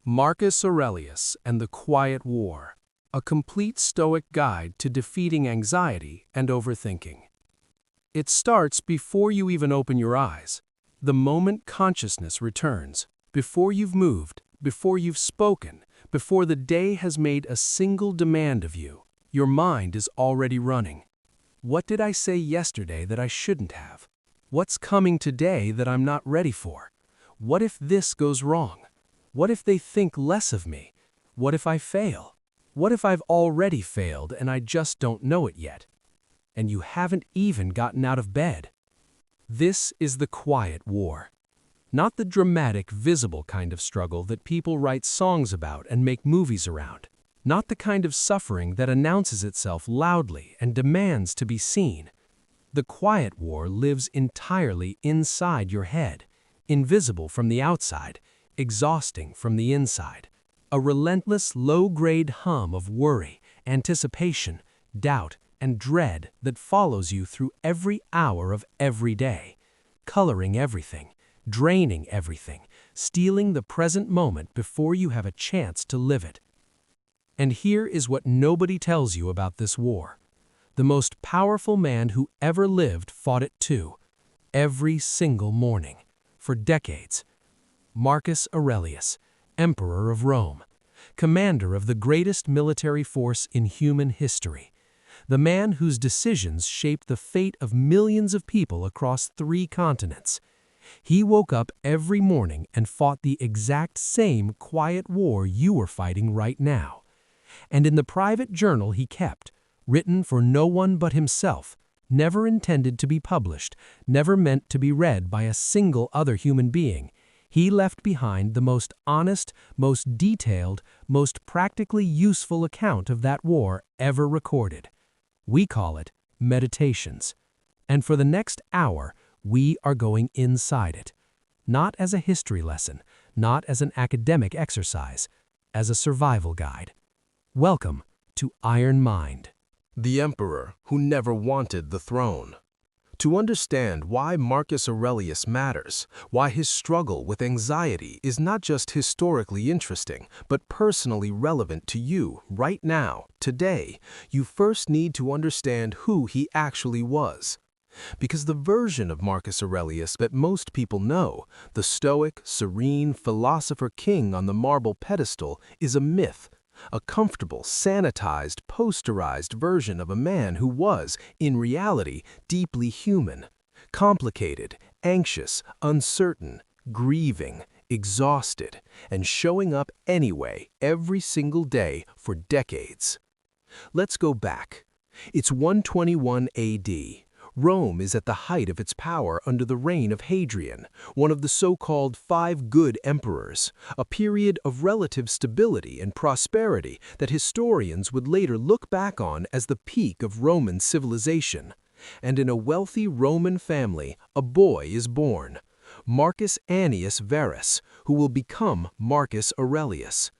Marcus Aurelius and the Quiet War, a complete Stoic guide to defeating anxiety and overthinking. It starts before you even open your eyes, the moment consciousness returns, before you've moved, before you've spoken, before the day has made a single demand of you. Your mind is already running. What did I say yesterday that I shouldn't have? What's coming today that I'm not ready for? What if this goes wrong? What if they think less of me? What if I fail? What if I've already failed and I just don't know it yet? And you haven't even gotten out of bed. This is the quiet war. Not the dramatic, visible kind of struggle that people write songs about and make movies around. Not the kind of suffering that announces itself loudly and demands to be seen. The quiet war lives entirely inside your head, invisible from the outside, exhausting from the inside. A relentless, low-grade hum of worry, anticipation, doubt, and dread that follows you through every hour of every day, coloring everything, draining everything, stealing the present moment before you have a chance to live it. And here is what nobody tells you about this war. The most powerful man who ever lived fought it too, every single morning, for decades. Marcus Aurelius, Emperor of Rome, commander of the greatest military force in human history, the man whose decisions shaped the fate of millions of people across 3 continents. He woke up every morning and fought the exact same quiet war you are fighting right now. And in the private journal he kept, written for no one but himself, never intended to be published, never meant to be read by a single other human being, he left behind the most honest, most detailed, most practically useful account of that war ever recorded. We call it Meditations. And for the next hour, we are going inside it. Not as a history lesson, not as an academic exercise, as a survival guide. Welcome to Iron Mind. The emperor who never wanted the throne. To understand why Marcus Aurelius matters, why his struggle with anxiety is not just historically interesting, but personally relevant to you right now, today, you first need to understand who he actually was. Because the version of Marcus Aurelius that most people know, the stoic, serene philosopher king on the marble pedestal, is a myth. A comfortable, sanitized, posterized version of a man who was, in reality, deeply human, complicated, anxious, uncertain, grieving, exhausted, and showing up anyway every single day for decades. Let's go back. It's 121 AD. Rome is at the height of its power under the reign of Hadrian, one of the so-called 5 good emperors, a period of relative stability and prosperity that historians would later look back on as the peak of Roman civilization. And in a wealthy Roman family, a boy is born, Marcus Annius Verus, who will become Marcus Aurelius.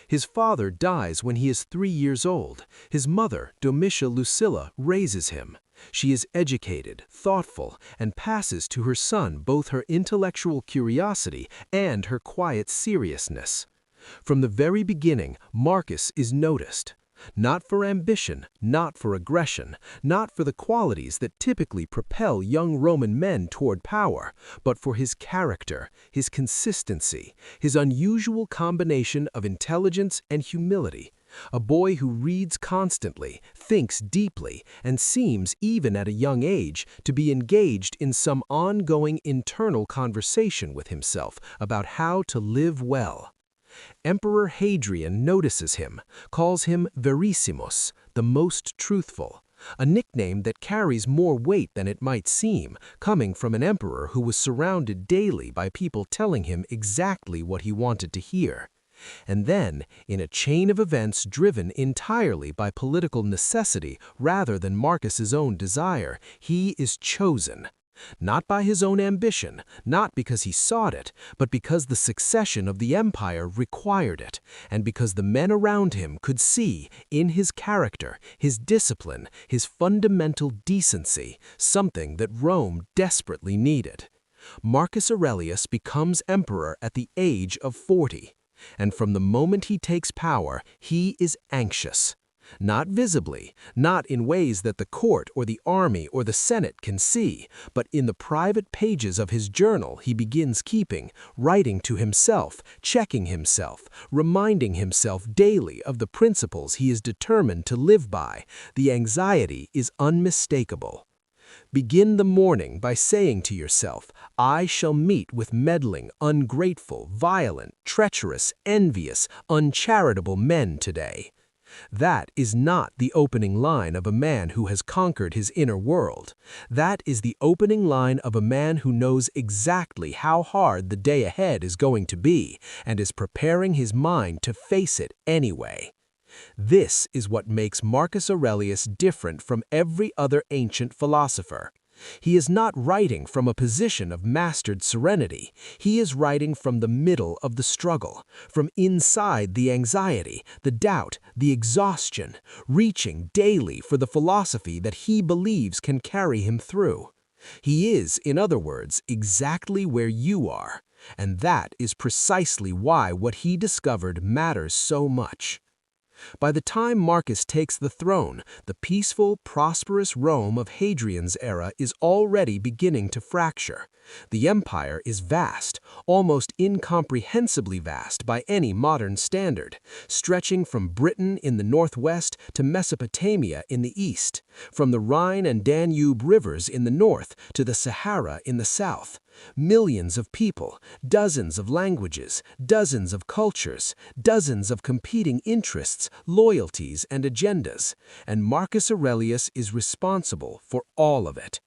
His father dies when he is 3 years old. His mother, Domitia Lucilla, raises him. She is educated, thoughtful, and passes to her son both her intellectual curiosity and her quiet seriousness. From the very beginning, Marcus is noticed. Not for ambition, not for aggression, not for the qualities that typically propel young Roman men toward power, but for his character, his consistency, his unusual combination of intelligence and humility. A boy who reads constantly, thinks deeply, and seems, even at a young age, to be engaged in some ongoing internal conversation with himself about how to live well. Emperor Hadrian notices him, calls him Verissimus, the most truthful, a nickname that carries more weight than it might seem, coming from an emperor who was surrounded daily by people telling him exactly what he wanted to hear. And then, in a chain of events driven entirely by political necessity rather than Marcus's own desire, he is chosen. Not by his own ambition, not because he sought it, but because the succession of the empire required it, and because the men around him could see, in his character, his discipline, his fundamental decency, something that Rome desperately needed. Marcus Aurelius becomes emperor at the age of 40. And from the moment he takes power, he is anxious. Not visibly, not in ways that the court or the army or the Senate can see, but in the private pages of his journal he begins keeping, writing to himself, checking himself, reminding himself daily of the principles he is determined to live by. The anxiety is unmistakable. Begin the morning by saying to yourself, I shall meet with meddling, ungrateful, violent, treacherous, envious, uncharitable men today. That is not the opening line of a man who has conquered his inner world. That is the opening line of a man who knows exactly how hard the day ahead is going to be and is preparing his mind to face it anyway. This is what makes Marcus Aurelius different from every other ancient philosopher. He is not writing from a position of mastered serenity. He is writing from the middle of the struggle, from inside the anxiety, the doubt, the exhaustion, reaching daily for the philosophy that he believes can carry him through. He is, in other words, exactly where you are, and that is precisely why what he discovered matters so much. By the time Marcus takes the throne, the peaceful, prosperous Rome of Hadrian's era is already beginning to fracture. The empire is vast, almost incomprehensibly vast by any modern standard, stretching from Britain in the northwest to Mesopotamia in the east, from the Rhine and Danube rivers in the north to the Sahara in the south. Millions of people, dozens of languages, dozens of cultures, dozens of competing interests, loyalties, and agendas, and Marcus Aurelius is responsible for all of it.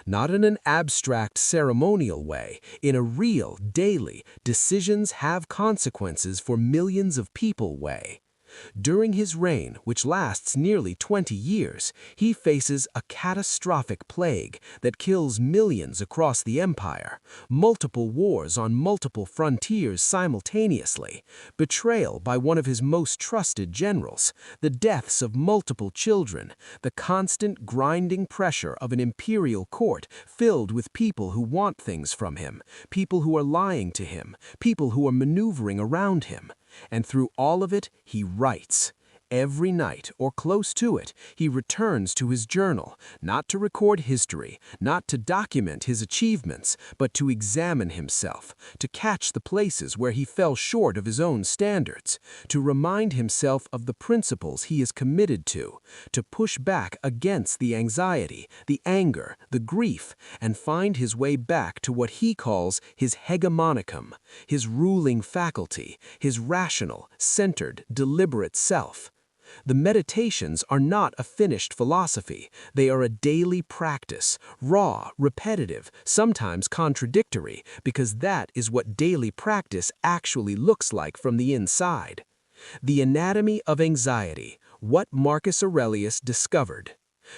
Not in an abstract ceremonial way, in a real, daily, decisions have consequences for millions of people way. During his reign, which lasts nearly 20 years, he faces a catastrophic plague that kills millions across the empire, multiple wars on multiple frontiers simultaneously, betrayal by one of his most trusted generals, the deaths of multiple children, the constant grinding pressure of an imperial court filled with people who want things from him, people who are lying to him, people who are maneuvering around him. And through all of it, he writes. Every night, or close to it, he returns to his journal, not to record history, not to document his achievements, but to examine himself, to catch the places where he fell short of his own standards, to remind himself of the principles he is committed to push back against the anxiety, the anger, the grief, and find his way back to what he calls his hegemonicum, his ruling faculty, his rational, centered, deliberate self. The meditations are not a finished philosophy. They are a daily practice, raw, repetitive, sometimes contradictory, because that is what daily practice actually looks like from the inside. The anatomy of anxiety, what Marcus Aurelius discovered.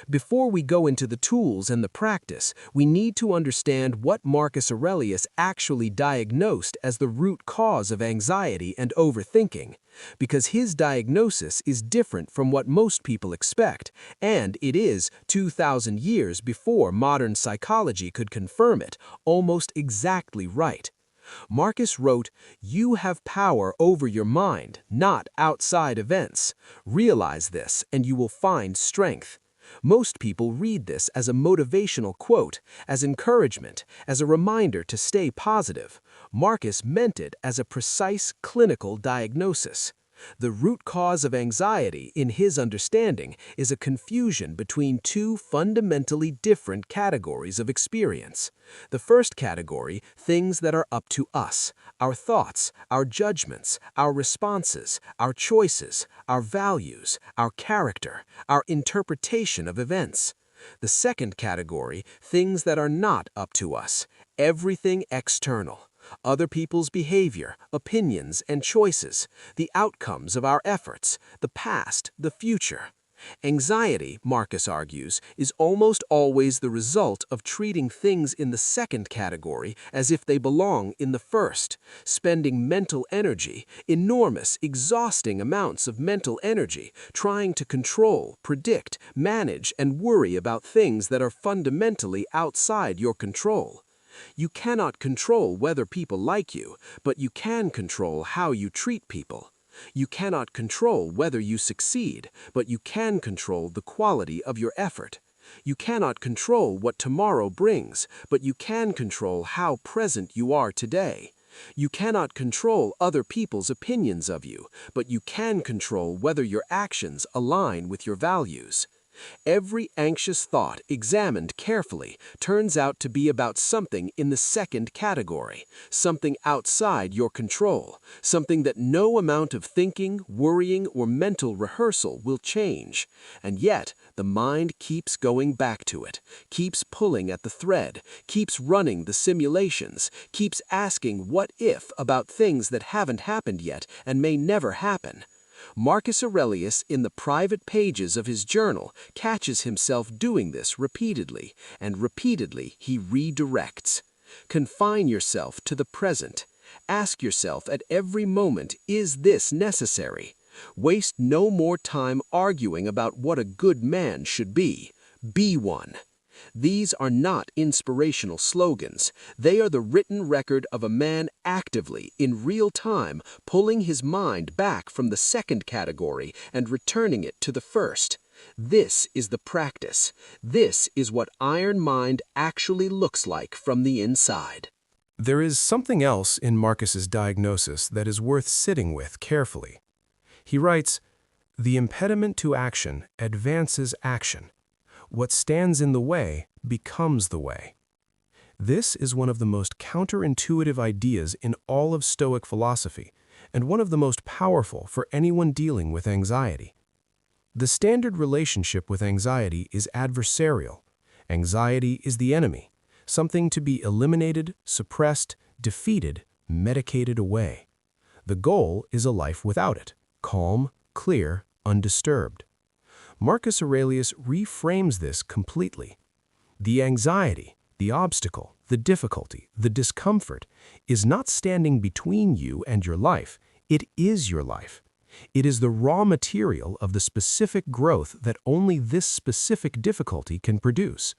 Before we go into the tools and the practice, we need to understand what Marcus Aurelius actually diagnosed as the root cause of anxiety and overthinking, because his diagnosis is different from what most people expect, and it is 2,000 years before modern psychology could confirm it, almost exactly right. Marcus wrote, "You have power over your mind, not outside events. Realize this, and you will find strength." Most people read this as a motivational quote, as encouragement, as a reminder to stay positive. Marcus meant it as a precise clinical diagnosis. The root cause of anxiety, in his understanding, is a confusion between two fundamentally different categories of experience. The first category, things that are up to us, our thoughts, our judgments, our responses, our choices, our values, our character, our interpretation of events. The second category, things that are not up to us, everything external. Other people's behavior, opinions, and choices, the outcomes of our efforts, the past, the future. Anxiety, Marcus argues, is almost always the result of treating things in the second category as if they belong in the first, spending mental energy, enormous, exhausting amounts of mental energy, trying to control, predict, manage, and worry about things that are fundamentally outside your control. You cannot control whether people like you, but you can control how you treat people. You cannot control whether you succeed, but you can control the quality of your effort. You cannot control what tomorrow brings, but you can control how present you are today. You cannot control other people's opinions of you, but you can control whether your actions align with your values. Every anxious thought examined carefully turns out to be about something in the second category, something outside your control, something that no amount of thinking, worrying, or mental rehearsal will change. And yet, the mind keeps going back to it, keeps pulling at the thread, keeps running the simulations, keeps asking what if about things that haven't happened yet and may never happen. Marcus Aurelius, in the private pages of his journal, catches himself doing this repeatedly, and repeatedly he redirects. Confine yourself to the present. Ask yourself at every moment, is this necessary? Waste no more time arguing about what a good man should be. Be one. These are not inspirational slogans. They are the written record of a man actively, in real time, pulling his mind back from the second category and returning it to the first. This is the practice. This is what Iron Mind actually looks like from the inside. There is something else in Marcus's diagnosis that is worth sitting with carefully. He writes, "The impediment to action advances action. What stands in the way becomes the way." This is one of the most counterintuitive ideas in all of Stoic philosophy, and one of the most powerful for anyone dealing with anxiety. The standard relationship with anxiety is adversarial. Anxiety is the enemy, something to be eliminated, suppressed, defeated, medicated away. The goal is a life without it, calm, clear, undisturbed. Marcus Aurelius reframes this completely. The anxiety, the obstacle, the difficulty, the discomfort is not standing between you and your life. It is your life. It is the raw material of the specific growth that only this specific difficulty can produce.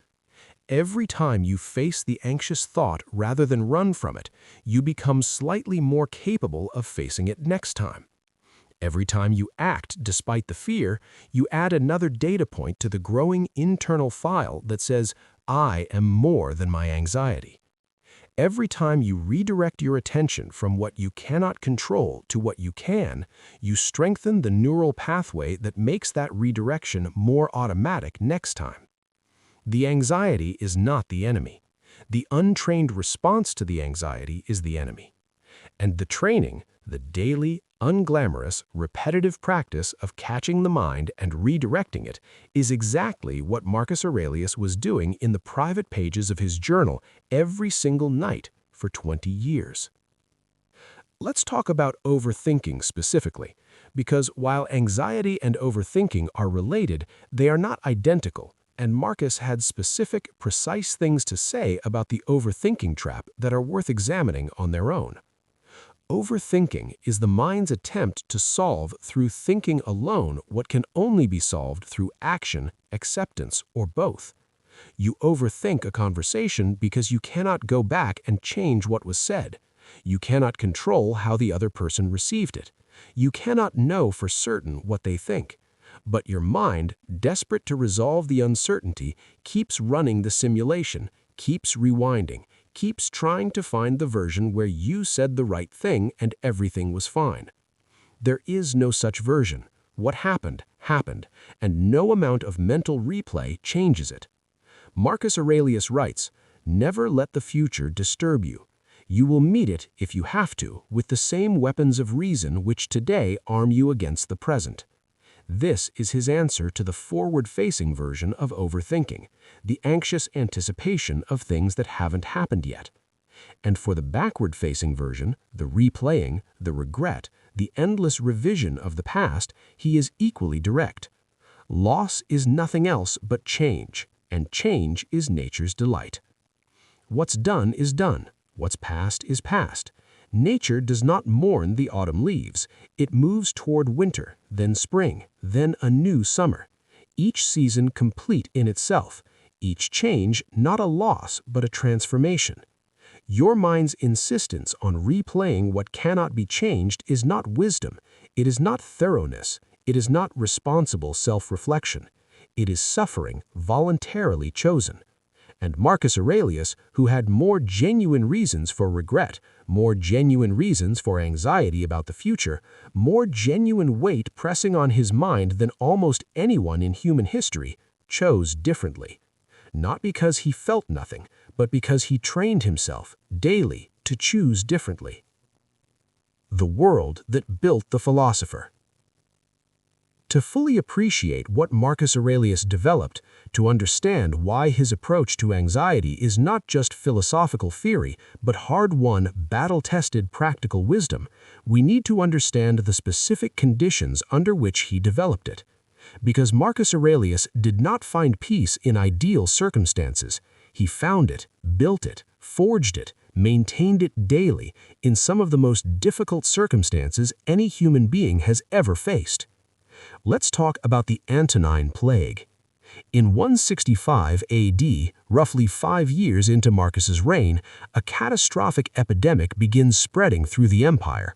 Every time you face the anxious thought rather than run from it, you become slightly more capable of facing it next time. Every time you act despite the fear, you add another data point to the growing internal file that says, "I am more than my anxiety." Every time you redirect your attention from what you cannot control to what you can, you strengthen the neural pathway that makes that redirection more automatic next time. The anxiety is not the enemy. The untrained response to the anxiety is the enemy. And the training, the daily, unglamorous, repetitive practice of catching the mind and redirecting it is exactly what Marcus Aurelius was doing in the private pages of his journal every single night for 20 years. Let's talk about overthinking specifically, because while anxiety and overthinking are related, they are not identical, and Marcus had specific, precise things to say about the overthinking trap that are worth examining on their own. Overthinking is the mind's attempt to solve through thinking alone what can only be solved through action, acceptance, or both. You overthink a conversation because you cannot go back and change what was said. You cannot control how the other person received it. You cannot know for certain what they think. But your mind, desperate to resolve the uncertainty, keeps running the simulation, keeps rewinding, keeps trying to find the version where you said the right thing and everything was fine. There is no such version. What happened, happened, and no amount of mental replay changes it. Marcus Aurelius writes, "Never let the future disturb you. You will meet it, if you have to, with the same weapons of reason which today arm you against the present." This is his answer to the forward-facing version of overthinking, the anxious anticipation of things that haven't happened yet. And for the backward-facing version, the replaying, the regret, the endless revision of the past, he is equally direct. Loss is nothing else but change, and change is nature's delight. What's done is done. What's past is past. Nature does not mourn the autumn leaves. It moves toward winter, then spring, then a new summer. Each season complete in itself. Each change not a loss but a transformation. Your mind's insistence on replaying what cannot be changed is not wisdom, it is not thoroughness, it is not responsible self-reflection. It is suffering voluntarily chosen. And Marcus Aurelius, who had more genuine reasons for regret, more genuine reasons for anxiety about the future, more genuine weight pressing on his mind than almost anyone in human history, chose differently. Not because he felt nothing, but because he trained himself daily to choose differently. The world that built the philosopher. To fully appreciate what Marcus Aurelius developed, to understand why his approach to anxiety is not just philosophical theory, but hard-won, battle-tested practical wisdom, we need to understand the specific conditions under which he developed it. Because Marcus Aurelius did not find peace in ideal circumstances, he found it, built it, forged it, maintained it daily in some of the most difficult circumstances any human being has ever faced. Let's talk about the Antonine Plague. In 165 AD, roughly 5 years into Marcus's reign, a catastrophic epidemic begins spreading through the empire.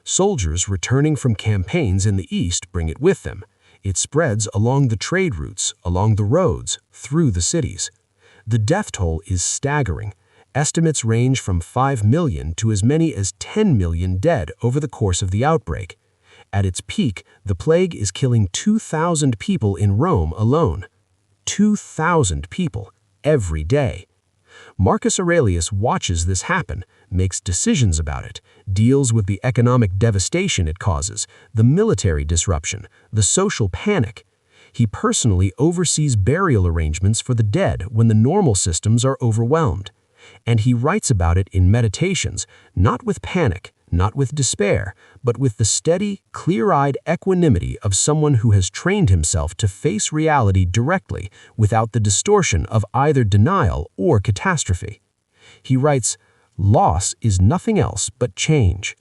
Soldiers returning from campaigns in the east bring it with them. It spreads along the trade routes, along the roads, through the cities. The death toll is staggering. Estimates range from 5 million to as many as 10 million dead over the course of the outbreak. At its peak, the plague is killing 2,000 people in Rome alone. 2,000 people, every day. Marcus Aurelius watches this happen, makes decisions about it, deals with the economic devastation it causes, the military disruption, the social panic. He personally oversees burial arrangements for the dead when the normal systems are overwhelmed. And he writes about it in Meditations, not with panic, not with despair, but with the steady, clear-eyed equanimity of someone who has trained himself to face reality directly without the distortion of either denial or catastrophe. He writes, "Loss is nothing else but change."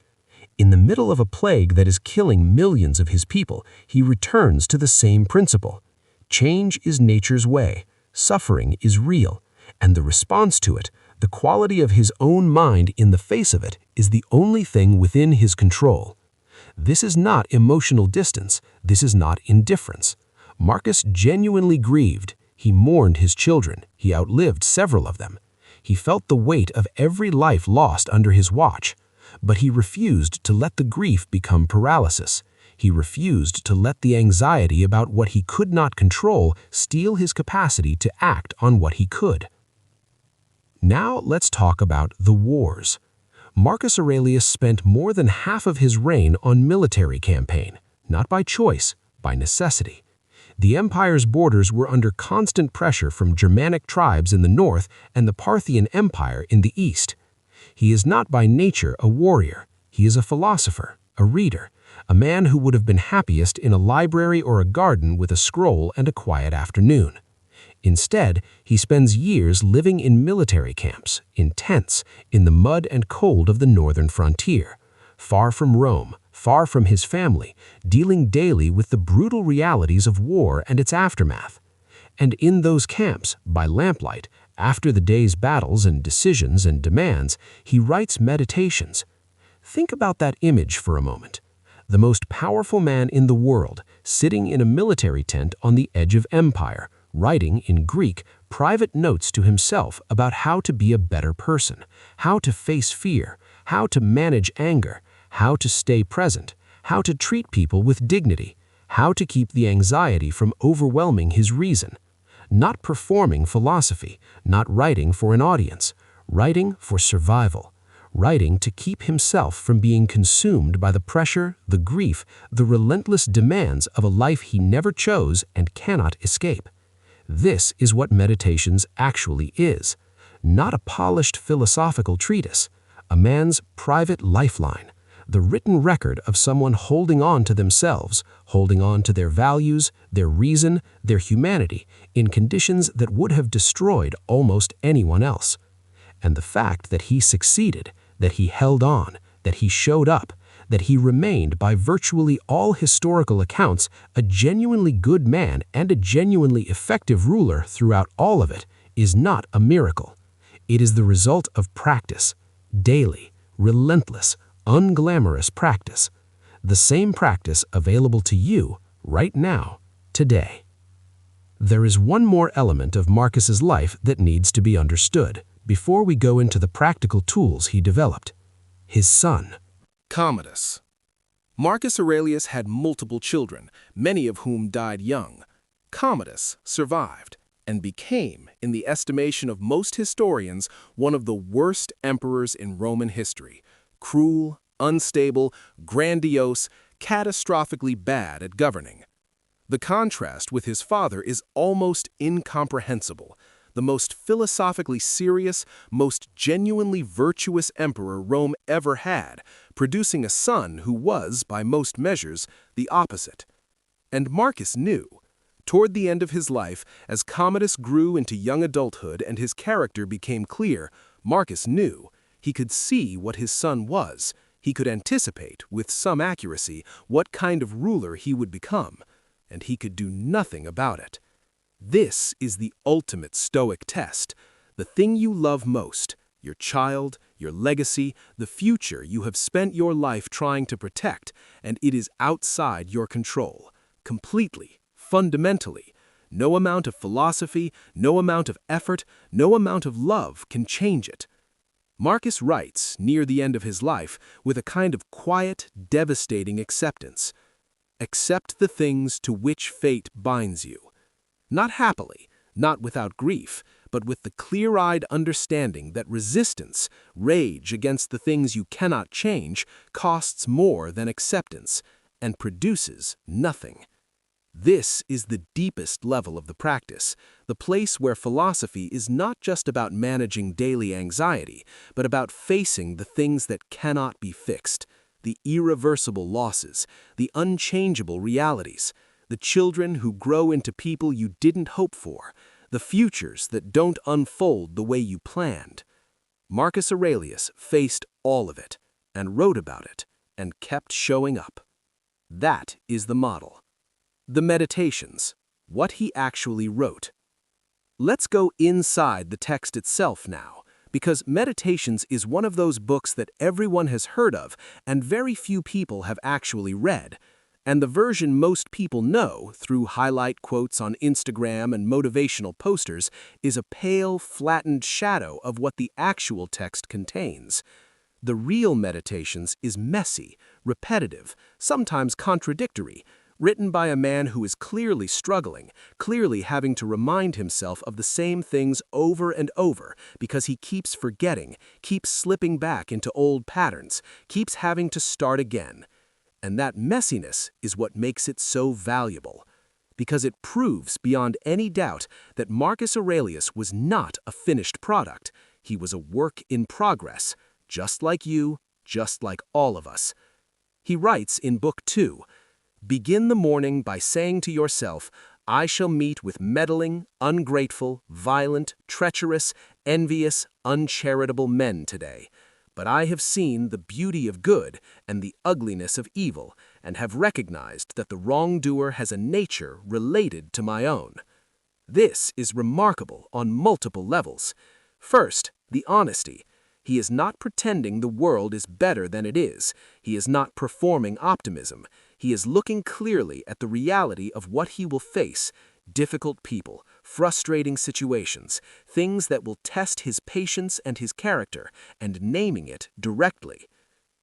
In the middle of a plague that is killing millions of his people, he returns to the same principle. Change is nature's way, suffering is real, and the response to it, the quality of his own mind in the face of it, is the only thing within his control. This is not emotional distance, this is not indifference. Marcus genuinely grieved. He mourned his children. He outlived several of them. He felt the weight of every life lost under his watch. But he refused to let the grief become paralysis. He refused to let the anxiety about what he could not control steal his capacity to act on what he could. Now let's talk about the wars. Marcus Aurelius spent more than half of his reign on military campaign, not by choice, by necessity. The empire's borders were under constant pressure from Germanic tribes in the north and the Parthian Empire in the east. He is not by nature a warrior. He is a philosopher, a reader, a man who would have been happiest in a library or a garden with a scroll and a quiet afternoon. Instead, he spends years living in military camps, in tents, in the mud and cold of the northern frontier, far from Rome, far from his family, dealing daily with the brutal realities of war and its aftermath. And in those camps, by lamplight, after the day's battles and decisions and demands, he writes Meditations. Think about that image for a moment. The most powerful man in the world, sitting in a military tent on the edge of empire, writing in Greek private notes to himself about how to be a better person, how to face fear, how to manage anger, how to stay present, how to treat people with dignity, how to keep the anxiety from overwhelming his reason. Not performing philosophy, not writing for an audience, writing for survival, writing to keep himself from being consumed by the pressure, the grief, the relentless demands of a life he never chose and cannot escape. This is what Meditations actually is, not a polished philosophical treatise, a man's private lifeline, the written record of someone holding on to themselves, holding on to their values, their reason, their humanity, in conditions that would have destroyed almost anyone else. And the fact that he succeeded, that he held on, that he showed up, that he remained, by virtually all historical accounts, a genuinely good man and a genuinely effective ruler throughout all of it, is not a miracle. It is the result of practice, daily, relentless, unglamorous practice. The same practice available to you right now, today. There is one more element of Marcus's life that needs to be understood before we go into the practical tools he developed. His son. Commodus. Marcus Aurelius had multiple children, many of whom died young. Commodus survived and became, in the estimation of most historians, one of the worst emperors in Roman history. Cruel, unstable, grandiose, catastrophically bad at governing. The contrast with his father is almost incomprehensible. The most philosophically serious, most genuinely virtuous emperor Rome ever had, producing a son who was, by most measures, the opposite. And Marcus knew. Toward the end of his life, as Commodus grew into young adulthood and his character became clear, Marcus knew. He could see what his son was. He could anticipate, with some accuracy, what kind of ruler he would become. And he could do nothing about it. This is the ultimate Stoic test. The thing you love most, your child, your legacy, the future you have spent your life trying to protect, and it is outside your control. Completely, fundamentally. No amount of philosophy, no amount of effort, no amount of love can change it. Marcus writes, near the end of his life, with a kind of quiet, devastating acceptance. Accept the things to which fate binds you. Not happily, not without grief, but with the clear-eyed understanding that resistance, rage against the things you cannot change, costs more than acceptance, and produces nothing. This is the deepest level of the practice, the place where philosophy is not just about managing daily anxiety, but about facing the things that cannot be fixed, the irreversible losses, the unchangeable realities, the children who grow into people you didn't hope for, the futures that don't unfold the way you planned. Marcus Aurelius faced all of it, and wrote about it, and kept showing up. That is the model. The Meditations, what he actually wrote. Let's go inside the text itself now, because Meditations is one of those books that everyone has heard of and very few people have actually read, and the version most people know through highlight quotes on Instagram and motivational posters is a pale, flattened shadow of what the actual text contains. The real Meditations is messy, repetitive, sometimes contradictory, written by a man who is clearly struggling, clearly having to remind himself of the same things over and over because he keeps forgetting, keeps slipping back into old patterns, keeps having to start again. And that messiness is what makes it so valuable, because it proves beyond any doubt that Marcus Aurelius was not a finished product. He was a work in progress, just like you, just like all of us. He writes in Book 2, "Begin the morning by saying to yourself, I shall meet with meddling, ungrateful, violent, treacherous, envious, uncharitable men today. But I have seen the beauty of good and the ugliness of evil, and have recognized that the wrongdoer has a nature related to my own." This is remarkable on multiple levels. First, the honesty. He is not pretending the world is better than it is. He is not performing optimism. He is looking clearly at the reality of what he will face: difficult people, frustrating situations, things that will test his patience and his character, and naming it directly.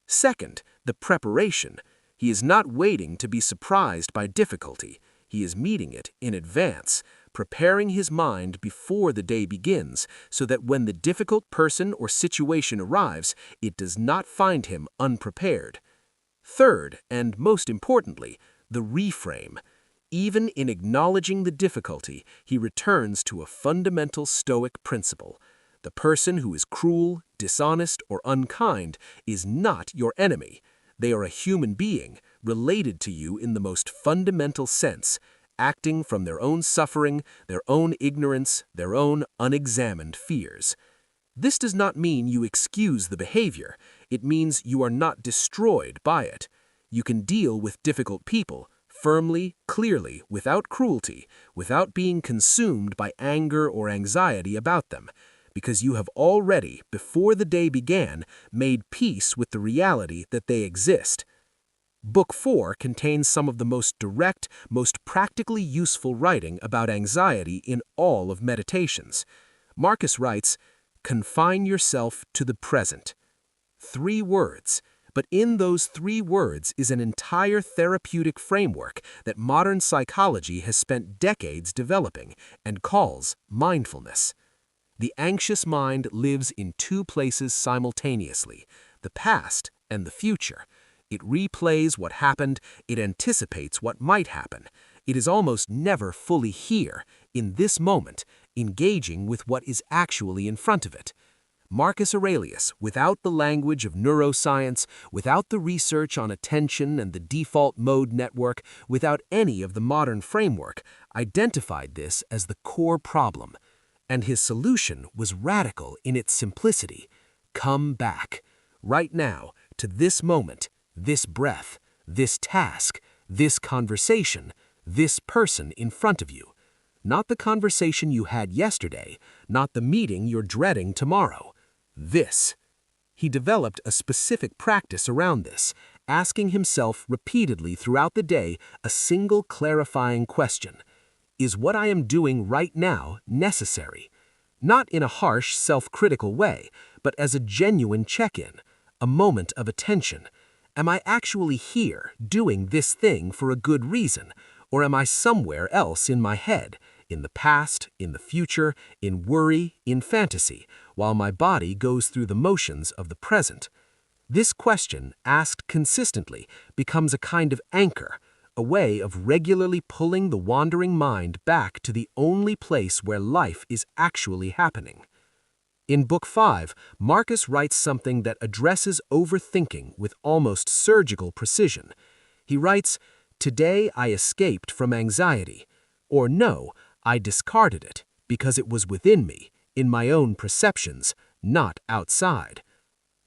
Second, the preparation. He is not waiting to be surprised by difficulty. He is meeting it in advance, preparing his mind before the day begins, so that when the difficult person or situation arrives, it does not find him unprepared. Third, and most importantly, the reframe. Even in acknowledging the difficulty, he returns to a fundamental Stoic principle. The person who is cruel, dishonest, or unkind is not your enemy. They are a human being, related to you in the most fundamental sense, acting from their own suffering, their own ignorance, their own unexamined fears. This does not mean you excuse the behavior. It means you are not destroyed by it. You can deal with difficult people firmly, clearly, without cruelty, without being consumed by anger or anxiety about them, because you have already, before the day began, made peace with the reality that they exist. Book 4 contains some of the most direct, most practically useful writing about anxiety in all of Meditations. Marcus writes, "Confine yourself to the present." 3 words, but in those 3 words is an entire therapeutic framework that modern psychology has spent decades developing and calls mindfulness. The anxious mind lives in 2 places simultaneously, the past and the future. It replays what happened, it anticipates what might happen. It is almost never fully here, in this moment, engaging with what is actually in front of it. Marcus Aurelius, without the language of neuroscience, without the research on attention and the default mode network, without any of the modern framework, identified this as the core problem. And his solution was radical in its simplicity. Come back, right now, to this moment, this breath, this task, this conversation, this person in front of you. Not the conversation you had yesterday, not the meeting you're dreading tomorrow. This. He developed a specific practice around this, asking himself repeatedly throughout the day a single clarifying question. Is what I am doing right now necessary? Not in a harsh, self-critical way, but as a genuine check-in, a moment of attention. Am I actually here, doing this thing for a good reason, or am I somewhere else in my head, in the past, in the future, in worry, in fantasy, while my body goes through the motions of the present? This question, asked consistently, becomes a kind of anchor, a way of regularly pulling the wandering mind back to the only place where life is actually happening. In Book 5, Marcus writes something that addresses overthinking with almost surgical precision. He writes, "Today I escaped from anxiety," or no, I discarded it because it was within me, in my own perceptions, not outside.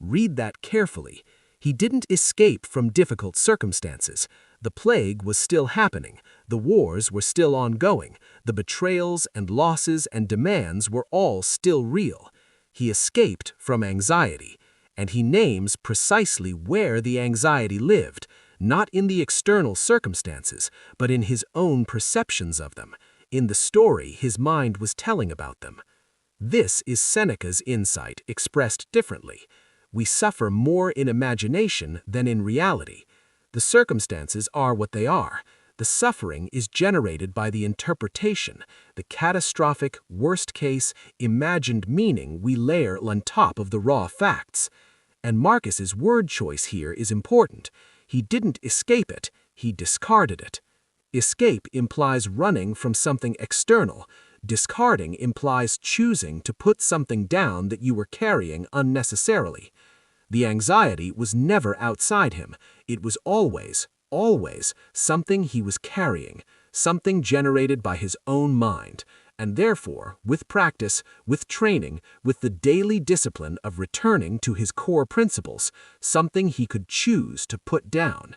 Read that carefully. He didn't escape from difficult circumstances. The plague was still happening, the wars were still ongoing, the betrayals and losses and demands were all still real. He escaped from anxiety, and he names precisely where the anxiety lived, not in the external circumstances, but in his own perceptions of them, in the story his mind was telling about them. This is Seneca's insight expressed differently. We suffer more in imagination than in reality. The circumstances are what they are. The suffering is generated by the interpretation, the catastrophic, worst-case, imagined meaning we layer on top of the raw facts. And Marcus's word choice here is important. He didn't escape it, he discarded it. Escape implies running from something external. Discarding implies choosing to put something down that you were carrying unnecessarily. The anxiety was never outside him. It was always something he was carrying, something generated by his own mind, and therefore, with practice, with training, with the daily discipline of returning to his core principles, something he could choose to put down.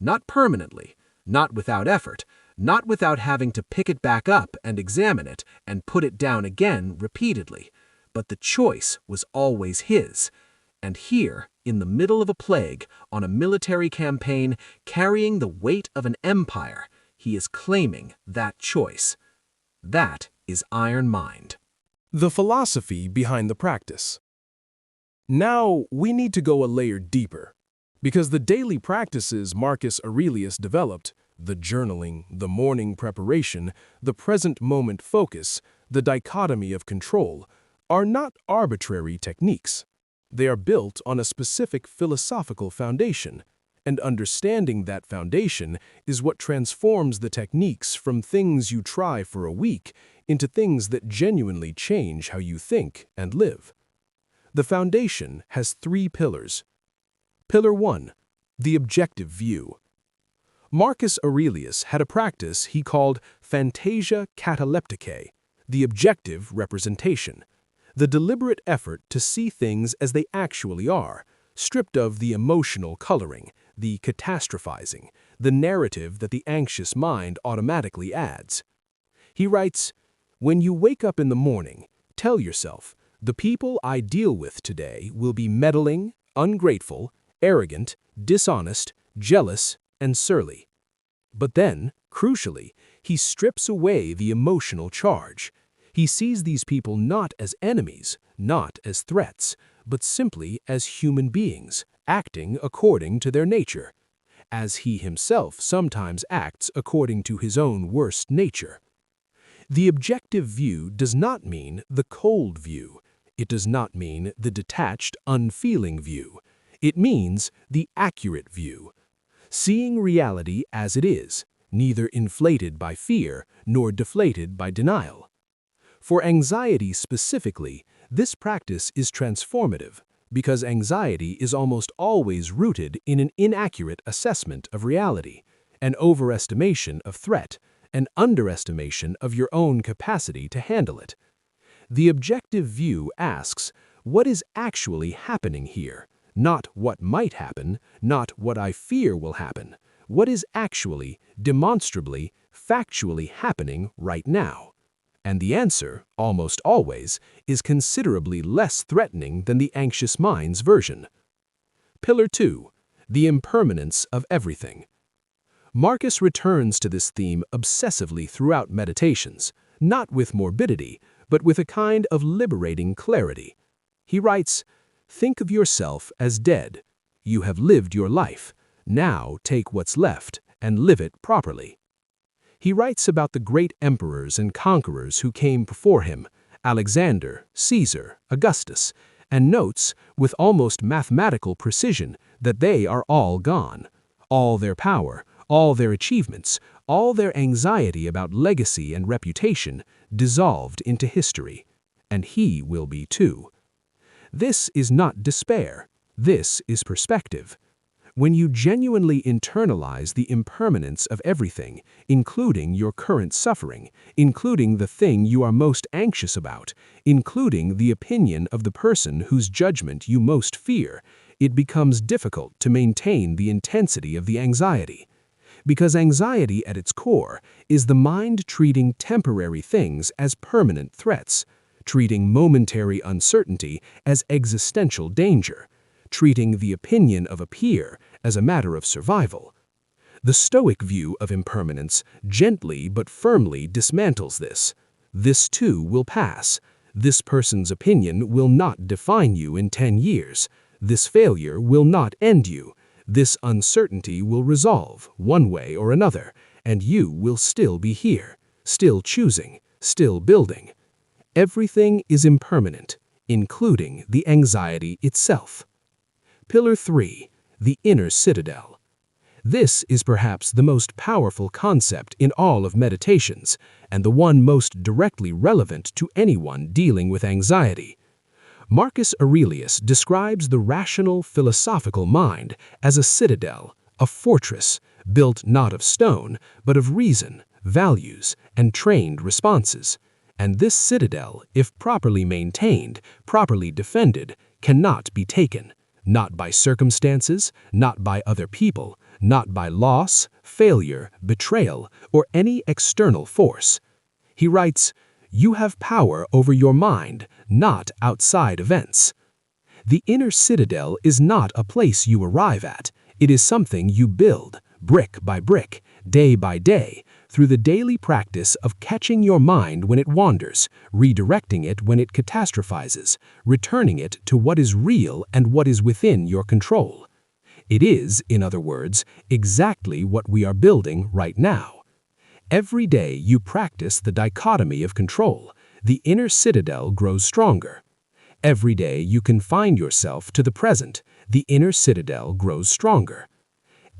Not permanently, not without effort, not without having to pick it back up and examine it and put it down again repeatedly, but the choice was always his. And here, in the middle of a plague, on a military campaign, carrying the weight of an empire, he is claiming that choice. That is Iron Mind. The philosophy behind the practice. Now, we need to go a layer deeper, because the daily practices Marcus Aurelius developed, the journaling, the morning preparation, the present moment focus, the dichotomy of control, are not arbitrary techniques. They are built on a specific philosophical foundation, and understanding that foundation is what transforms the techniques from things you try for a week into things that genuinely change how you think and live. The foundation has 3 pillars. Pillar 1, the objective view. Marcus Aurelius had a practice he called phantasia catalepticae, the objective representation, the deliberate effort to see things as they actually are, stripped of the emotional coloring, the catastrophizing, the narrative that the anxious mind automatically adds. He writes, "When you wake up in the morning, tell yourself, The people I deal with today will be meddling, ungrateful, arrogant, dishonest, jealous, and surly. But then, crucially, he strips away the emotional charge. He sees these people not as enemies, not as threats, but simply as human beings, acting according to their nature, as he himself sometimes acts according to his own worst nature. The objective view does not mean the cold view. It does not mean the detached, unfeeling view. It means the accurate view, seeing reality as it is, neither inflated by fear nor deflated by denial. For anxiety specifically, this practice is transformative because anxiety is almost always rooted in an inaccurate assessment of reality, an overestimation of threat, an underestimation of your own capacity to handle it. The objective view asks, what is actually happening here? Not what might happen, not what I fear will happen. What is actually, demonstrably, factually happening right now? And the answer, almost always, is considerably less threatening than the anxious mind's version. Pillar 2. The impermanence of everything. Marcus returns to this theme obsessively throughout meditations, not with morbidity, but with a kind of liberating clarity. He writes, "Think of yourself as dead. You have lived your life. Now take what's left and live it properly." He writes about the great emperors and conquerors who came before him, Alexander, Caesar, Augustus, and notes, with almost mathematical precision, that they are all gone. All their power, all their achievements, all their anxiety about legacy and reputation dissolved into history. And he will be too. This is not despair. This is perspective. When you genuinely internalize the impermanence of everything, including your current suffering, including the thing you are most anxious about, including the opinion of the person whose judgment you most fear, it becomes difficult to maintain the intensity of the anxiety. Because anxiety at its core is the mind treating temporary things as permanent threats, treating momentary uncertainty as existential danger, treating the opinion of a peer as a matter of survival. The Stoic view of impermanence gently but firmly dismantles this. This too will pass. This person's opinion will not define you in 10 years. This failure will not end you. This uncertainty will resolve one way or another, and you will still be here, still choosing, still building. Everything is impermanent, including the anxiety itself. Pillar 3. The inner citadel. This is perhaps the most powerful concept in all of meditations, and the one most directly relevant to anyone dealing with anxiety. Marcus Aurelius describes the rational, philosophical mind as a citadel, a fortress, built not of stone, but of reason, values, and trained responses. And this citadel, if properly maintained, properly defended, cannot be taken. Not by circumstances, not by other people, not by loss, failure, betrayal, or any external force. He writes, "You have power over your mind, not outside events." The inner citadel is not a place you arrive at. It is something you build, brick by brick, day by day, through the daily practice of catching your mind when it wanders, redirecting it when it catastrophizes, returning it to what is real and what is within your control. It is, in other words, exactly what we are building right now. Every day you practice the dichotomy of control, the inner citadel grows stronger. Every day you confine yourself to the present, the inner citadel grows stronger.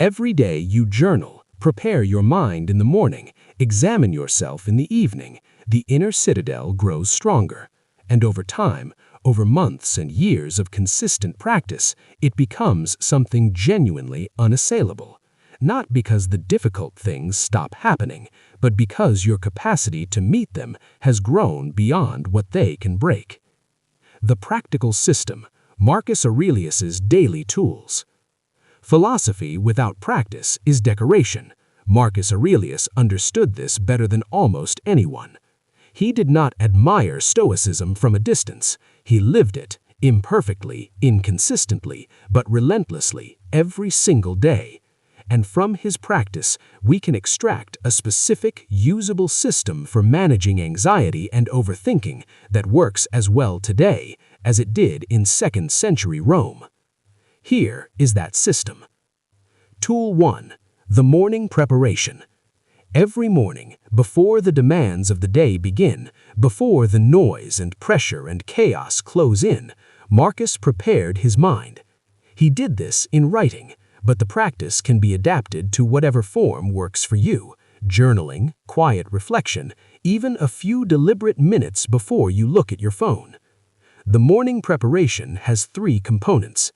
Every day you journal, prepare your mind in the morning, examine yourself in the evening, the inner citadel grows stronger. And over time, over months and years of consistent practice, it becomes something genuinely unassailable. Not because the difficult things stop happening, but because your capacity to meet them has grown beyond what they can break. The practical system, Marcus Aurelius's daily tools. Philosophy without practice is decoration. Marcus Aurelius understood this better than almost anyone. He did not admire Stoicism from a distance. He lived it, imperfectly, inconsistently, but relentlessly, every single day. And from his practice, we can extract a specific, usable system for managing anxiety and overthinking that works as well today as it did in 2nd century Rome. Here is that system. Tool 1. The morning preparation. Every morning, before the demands of the day begin, before the noise and pressure and chaos close in, Marcus prepared his mind. He did this in writing, but the practice can be adapted to whatever form works for you: journaling, quiet reflection, even a few deliberate minutes before you look at your phone. The morning preparation has 3 components.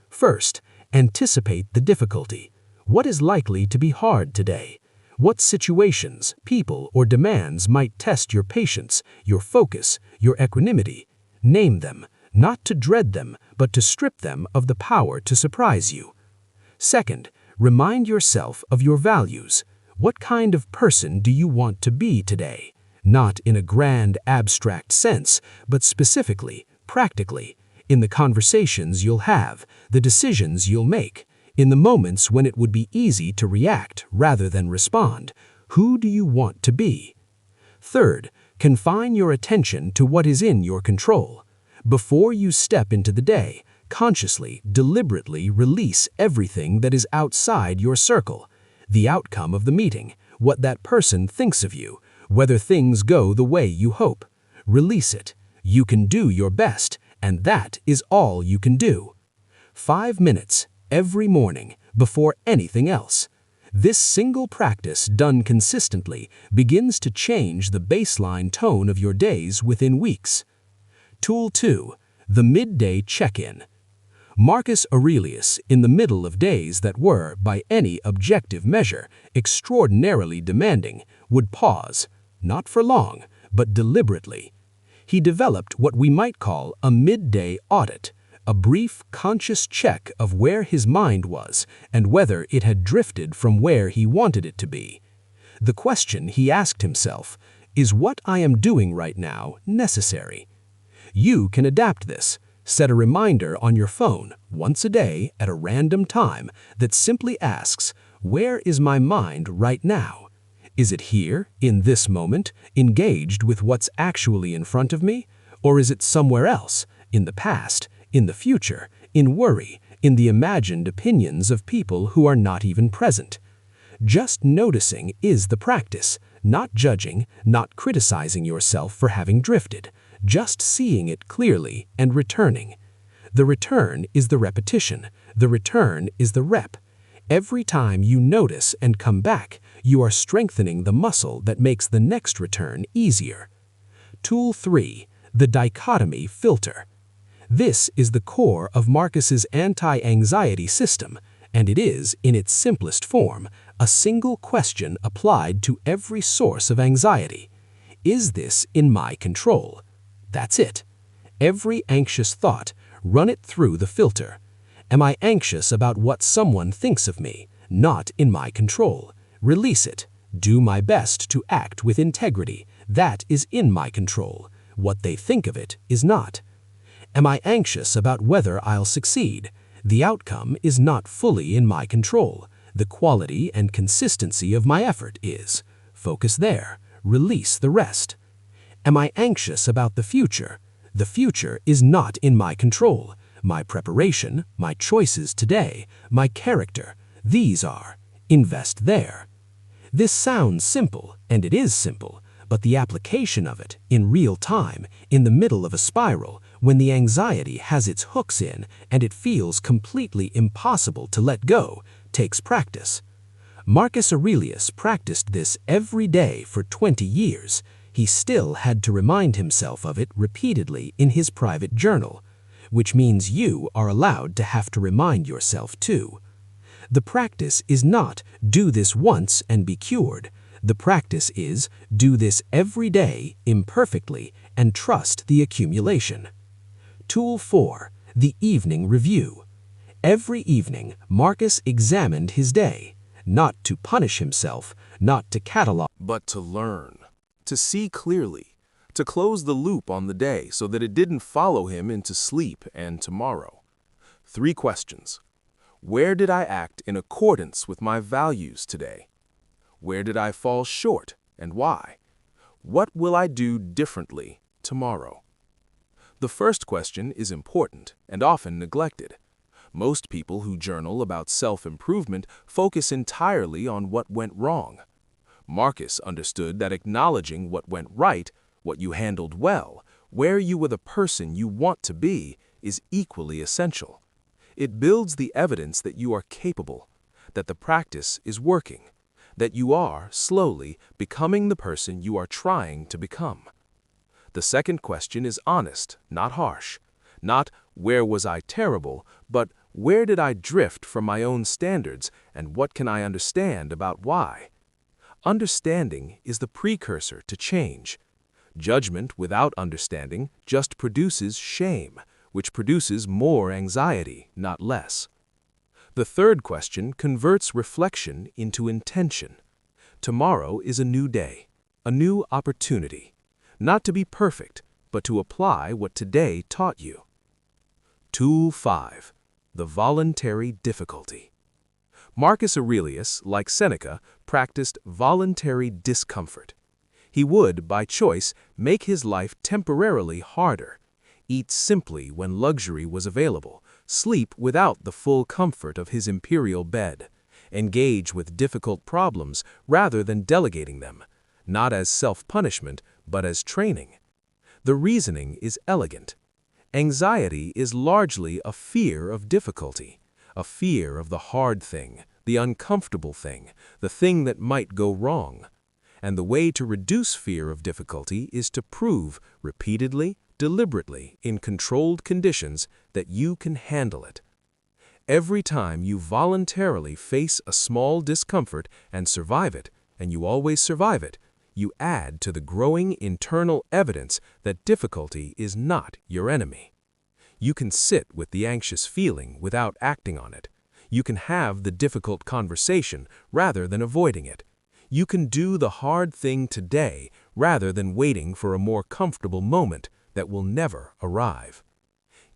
First, anticipate the difficulty. What is likely to be hard today? What situations, people, or demands might test your patience, your focus, your equanimity? Name them, not to dread them, but to strip them of the power to surprise you. Second, remind yourself of your values. What kind of person do you want to be today? Not in a grand, abstract sense, but specifically, practically, in the conversations you'll have, the decisions you'll make, in the moments when it would be easy to react rather than respond. Who do you want to be? Third, confine your attention to what is in your control. Before you step into the day, consciously, deliberately release everything that is outside your circle. The outcome of the meeting, what that person thinks of you, whether things go the way you hope. Release it. You can do your best, and that is all you can do. 5 minutes every morning before anything else. This single practice done consistently begins to change the baseline tone of your days within weeks. Tool 2. The midday check-in. Marcus Aurelius, in the middle of days that were, by any objective measure, extraordinarily demanding, would pause, not for long, but deliberately. He developed what we might call a midday audit, a brief, conscious check of where his mind was and whether it had drifted from where he wanted it to be. The question he asked himself, is what I am doing right now necessary? You can adapt this. Set a reminder on your phone once a day at a random time that simply asks, where is my mind right now? Is it here, in this moment, engaged with what's actually in front of me? Or is it somewhere else, in the past, in the future, in worry, in the imagined opinions of people who are not even present? Just noticing is the practice, not judging, not criticizing yourself for having drifted, just seeing it clearly and returning. The return is the repetition. The return is the rep. Every time you notice and come back, you are strengthening the muscle that makes the next return easier. Tool 3. The dichotomy filter. This is the core of Marcus's anti-anxiety system, and it is, in its simplest form, a single question applied to every source of anxiety. Is this in my control? That's it. Every anxious thought, run it through the filter. Am I anxious about what someone thinks of me? Not in my control. Release it. Do my best to act with integrity. That is in my control. What they think of it is not. Am I anxious about whether I'll succeed? The outcome is not fully in my control. The quality and consistency of my effort is. Focus there. Release the rest. Am I anxious about the future? The future is not in my control. My preparation, my choices today, my character, these are. Invest there. This sounds simple, and it is simple, but the application of it, in real time, in the middle of a spiral, when the anxiety has its hooks in and it feels completely impossible to let go, takes practice. Marcus Aurelius practiced this every day for 20 years. He still had to remind himself of it repeatedly in his private journal, which means you are allowed to have to remind yourself too. The practice is not do this once and be cured. The practice is do this every day imperfectly and trust the accumulation. Tool 4. The evening review. Every evening, Marcus examined his day, not to punish himself, not to catalog, but to learn, to see clearly, to close the loop on the day so that it didn't follow him into sleep and tomorrow. 3 questions. Where did I act in accordance with my values today? Where did I fall short and why? What will I do differently tomorrow? The first question is important and often neglected. Most people who journal about self-improvement focus entirely on what went wrong. Marcus understood that acknowledging what went right, what you handled well, where you were the person you want to be, is equally essential. It builds the evidence that you are capable, that the practice is working, that you are, slowly, becoming the person you are trying to become. The second question is honest, not harsh. Not, where was I terrible, but where did I drift from my own standards and what can I understand about why? Understanding is the precursor to change. Judgment without understanding just produces shame, which produces more anxiety, not less. The third question converts reflection into intention. Tomorrow is a new day, a new opportunity. Not to be perfect, but to apply what today taught you. Tool 5. The voluntary difficulty. Marcus Aurelius, like Seneca, practiced voluntary discomfort. He would, by choice, make his life temporarily harder, eat simply when luxury was available, sleep without the full comfort of his imperial bed, engage with difficult problems rather than delegating them, not as self-punishment, but as training. The reasoning is elegant. Anxiety is largely a fear of difficulty, a fear of the hard thing, the uncomfortable thing, the thing that might go wrong. And the way to reduce fear of difficulty is to prove, repeatedly, deliberately, in controlled conditions, that you can handle it. Every time you voluntarily face a small discomfort and survive it, and you always survive it, you add to the growing internal evidence that difficulty is not your enemy. You can sit with the anxious feeling without acting on it. You can have the difficult conversation rather than avoiding it. You can do the hard thing today rather than waiting for a more comfortable moment that will never arrive.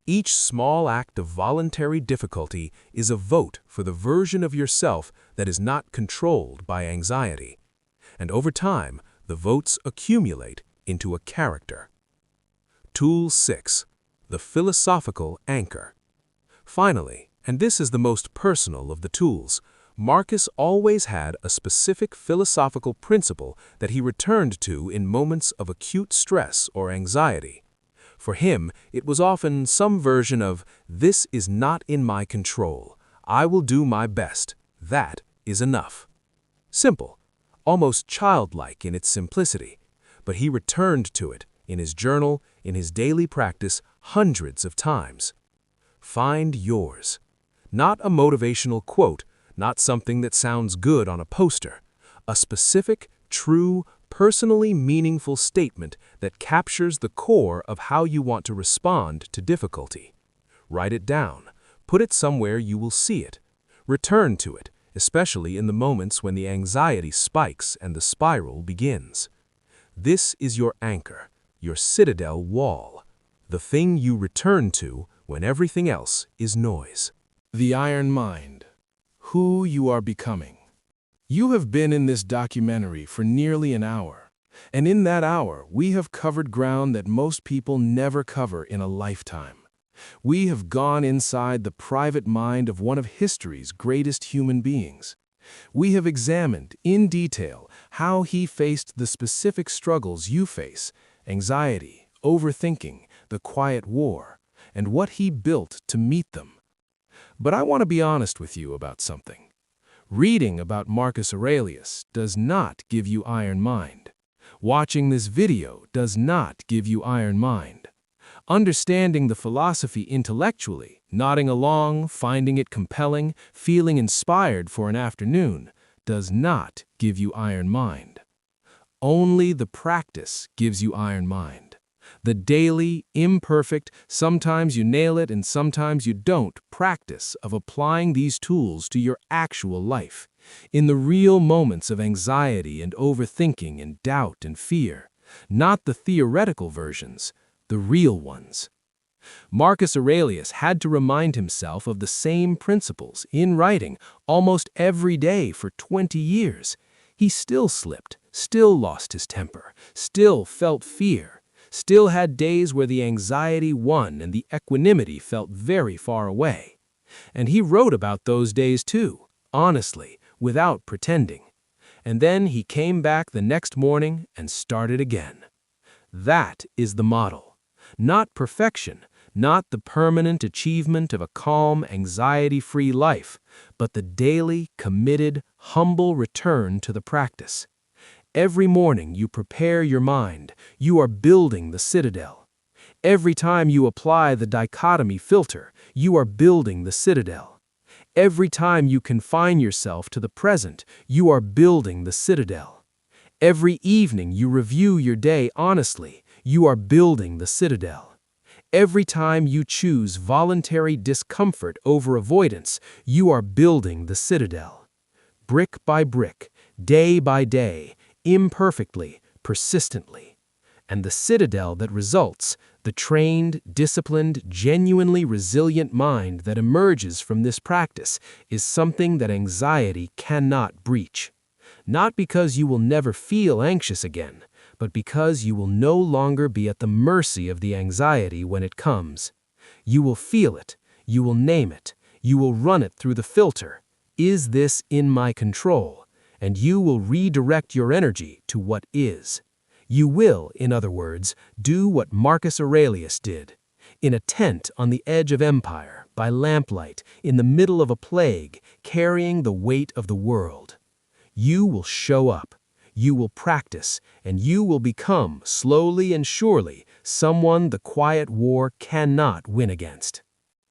Each small act of voluntary difficulty is a vote for the version of yourself that is not controlled by anxiety. And over time, the votes accumulate into a character. Tool 6. The philosophical anchor. Finally, and this is the most personal of the tools, Marcus always had a specific philosophical principle that he returned to in moments of acute stress or anxiety. For him, it was often some version of, "This is not in my control. I will do my best. That is enough." Simple, almost childlike in its simplicity, but he returned to it in his journal, in his daily practice, hundreds of times. Find yours. Not a motivational quote, not something that sounds good on a poster. A specific, true, personally meaningful statement that captures the core of how you want to respond to difficulty. Write it down. Put it somewhere you will see it. Return to it, especially in the moments when the anxiety spikes and the spiral begins. This is your anchor, your citadel wall, the thing you return to when everything else is noise. The Iron Mind. Who you are becoming. You have been in this documentary for nearly an hour, and in that hour we have covered ground that most people never cover in a lifetime. We have gone inside the private mind of one of history's greatest human beings. We have examined, in detail, how he faced the specific struggles you face, anxiety, overthinking, the quiet war, and what he built to meet them. But I want to be honest with you about something. Reading about Marcus Aurelius does not give you iron mind. Watching this video does not give you iron mind. Understanding the philosophy intellectually, nodding along, finding it compelling, feeling inspired for an afternoon, does not give you iron mind. Only the practice gives you iron mind. The daily, imperfect, sometimes you nail it and sometimes you don't, practice of applying these tools to your actual life. In the real moments of anxiety and overthinking and doubt and fear, Not the theoretical versions, the real ones. Marcus Aurelius had to remind himself of the same principles in writing almost every day for 20 years. He still slipped, still lost his temper, still felt fear, still had days where the anxiety won and the equanimity felt very far away. And he wrote about those days too, honestly, without pretending. And then he came back the next morning and started again. That is the model. Not perfection, not the permanent achievement of a calm, anxiety-free life, but the daily, committed, humble return to the practice. Every morning you prepare your mind, you are building the citadel. Every time you apply the dichotomy filter, you are building the citadel. Every time you confine yourself to the present, you are building the citadel. Every evening you review your day honestly, you are building the citadel. Every time you choose voluntary discomfort over avoidance, you are building the citadel. Brick by brick, day by day, imperfectly, persistently. And the citadel that results, the trained, disciplined, genuinely resilient mind that emerges from this practice, is something that anxiety cannot breach. Not because you will never feel anxious again, but because you will no longer be at the mercy of the anxiety when it comes. You will feel it, you will name it, you will run it through the filter. Is this in my control? And you will redirect your energy to what is. You will, in other words, do what Marcus Aurelius did. In a tent on the edge of empire, by lamplight, in the middle of a plague, carrying the weight of the world. You will show up. You will practice, and you will become, slowly and surely, someone the quiet war cannot win against.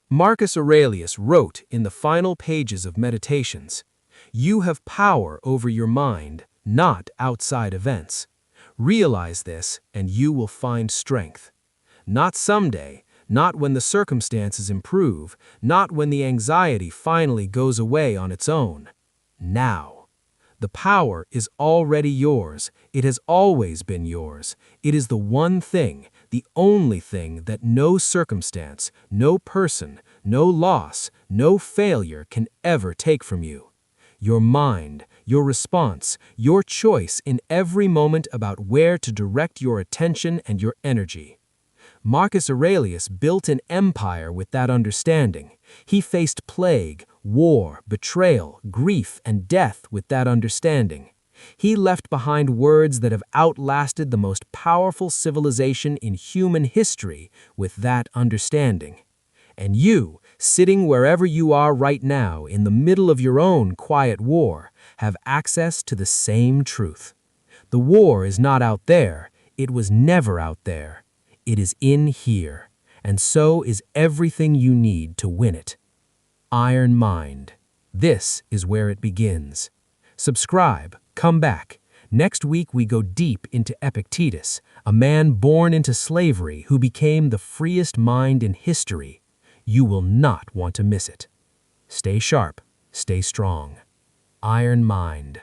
Marcus Aurelius wrote in the final pages of Meditations, "You have power over your mind, not outside events. Realize this, and you will find strength. Not someday, not when the circumstances improve, not when the anxiety finally goes away on its own. Now. The power is already yours. It has always been yours. It is the one thing, the only thing that no circumstance, no person, no loss, no failure can ever take from you. Your mind, your response, your choice in every moment about where to direct your attention and your energy. Marcus Aurelius built an empire with that understanding. He faced plague, war, betrayal, grief, and death with that understanding. He left behind words that have outlasted the most powerful civilization in human history with that understanding. And you, sitting wherever you are right now in the middle of your own quiet war, have access to the same truth. The war is not out there. It was never out there. It is in here, and so is everything you need to win it. Iron Mind. This is where it begins. Subscribe, come back. Next week we go deep into Epictetus, a man born into slavery who became the freest mind in history. You will not want to miss it. Stay sharp, stay strong. Iron Mind.